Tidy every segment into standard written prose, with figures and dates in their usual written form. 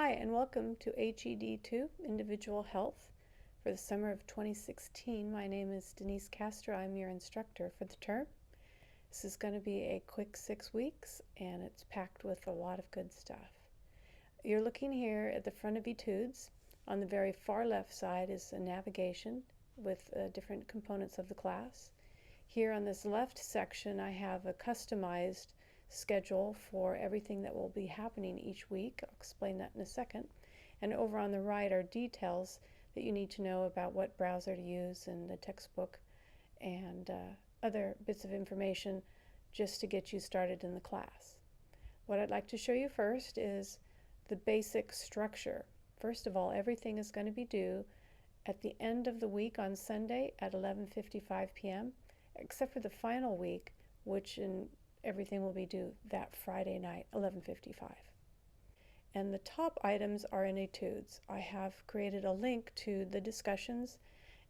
Hi, and welcome to HED 2, Individual Health, for the summer of 2016. My name is Denise Castor. I'm your instructor for the term. This is going to be a quick 6 weeks, and it's packed with a lot of good stuff. You're looking here at the front of Etudes. On the very far left side is a navigation with different components of the class. Here on this left section, I have a customized schedule for everything that will be happening each week. I'll explain that in a second. And over on the right are details that you need to know about what browser to use and the textbook and other bits of information just to get you started in the class. What I'd like to show you first is the basic structure. First of all, everything is going to be due at the end of the week on Sunday at 11:55 p.m. except for the final week, which everything will be due that Friday night, 11:55. And the top items are in Etudes. I have created a link to the discussions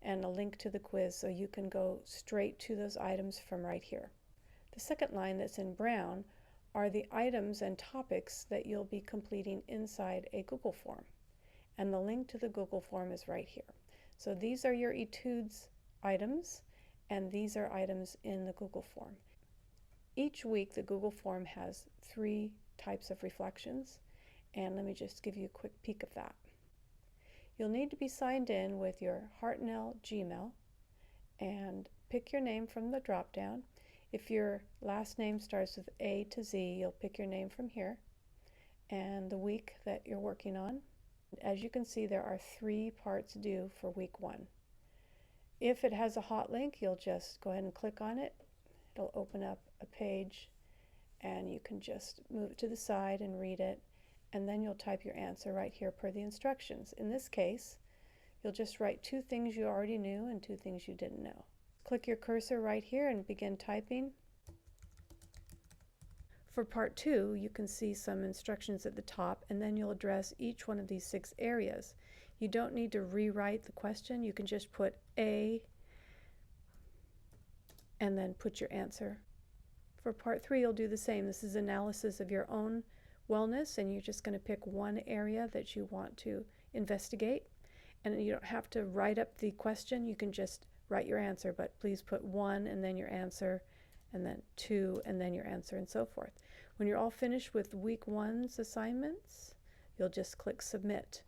and a link to the quiz, so you can go straight to those items from right here. The second line that's in brown are the items and topics that you'll be completing inside a Google form. And the link to the Google form is right here. So these are your Etudes items, and these are items in the Google form. Each week the Google form has 3 types of reflections, and let me just give you a quick peek of that. You'll need to be signed in with your Hartnell Gmail and pick your name from the drop down. If your last name starts with A to Z, you'll pick your name from here and the week that you're working on. As you can see, there are 3 parts due for week 1. If it has a hot link, you'll just go ahead and click on it. It'll open up a page and you can just move it to the side and read it, and then you'll type your answer right here per the instructions. In this case, you'll just write 2 things you already knew and 2 things you didn't know. Click your cursor right here and begin typing. For part 2, you can see some instructions at the top, and then you'll address each one of these 6 areas. You don't need to rewrite the question. You can just put A and then put your answer. For part 3, you'll do the same. This is analysis of your own wellness, and you're just going to pick one area that you want to investigate. And you don't have to write up the question. You can just write your answer, but please put 1 and then your answer, and then 2 and then your answer, and so forth. When you're all finished with week 1's assignments, you'll just click submit.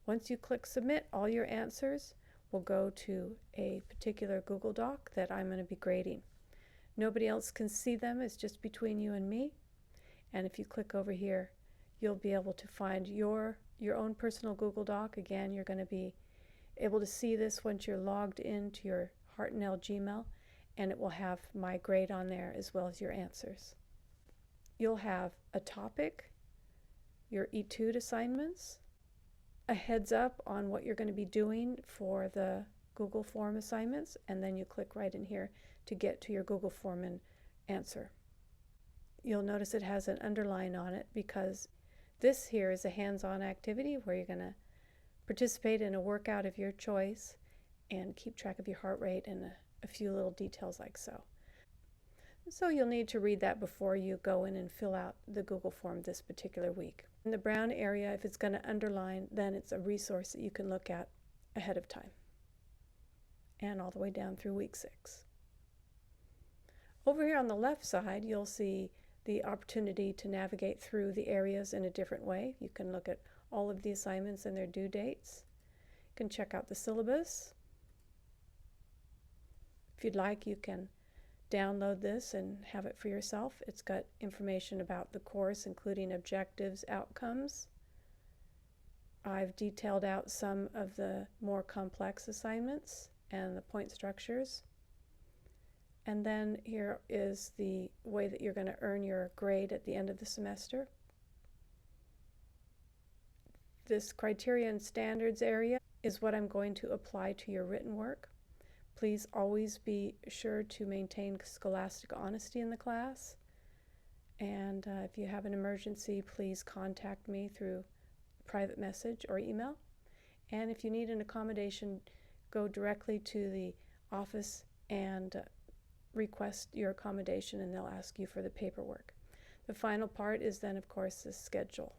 Once you click submit, all your answers will go to a particular Google Doc that I'm going to be grading. Nobody else can see them. It's just between you and me. And if you click over here, you'll be able to find your own personal Google Doc. Again, you're going to be able to see this once you're logged into your Hartnell Gmail, and it will have my grade on there as well as your answers. You'll have a topic, your Etude assignments, a heads up on what you're going to be doing for the Google form assignments, and then you click right in here to get to your Google form and answer. You'll notice it has an underline on it because this here is a hands-on activity where you're going to participate in a workout of your choice and keep track of your heart rate and a few little details like so. So you'll need to read that before you go in and fill out the Google form this particular week. In the brown area, if it's going to underline, then it's a resource that you can look at ahead of time and all the way down through week 6. Over here on the left side, you'll see the opportunity to navigate through the areas in a different way. You can look at all of the assignments and their due dates. You can check out the syllabus. If you'd like, you can download this and have it for yourself. It's got information about the course, including objectives, outcomes. I've detailed out some of the more complex assignments and the point structures. And then here is the way that you're going to earn your grade at the end of the semester. This criteria and standards area is what I'm going to apply to your written work. Please always be sure to maintain scholastic honesty in the class. And if you have an emergency, please contact me through private message or email. And if you need an accommodation, go directly to the office and request your accommodation, and they'll ask you for the paperwork. The final part is then, of course, the schedule.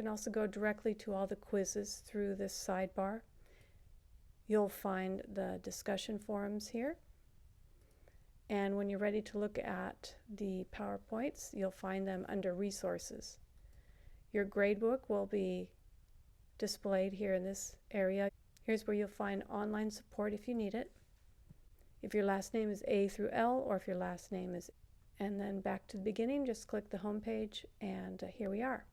can also go directly to all the quizzes through this sidebar. You'll find the discussion forums here. And when you're ready to look at the PowerPoints, you'll find them under Resources. Your gradebook will be displayed here in this area. Here's where you'll find online support if you need it. If your last name is A through L, or if your last name is, and then back to the beginning, just click the home page, and here we are.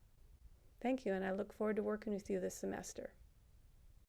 Thank you, and I look forward to working with you this semester.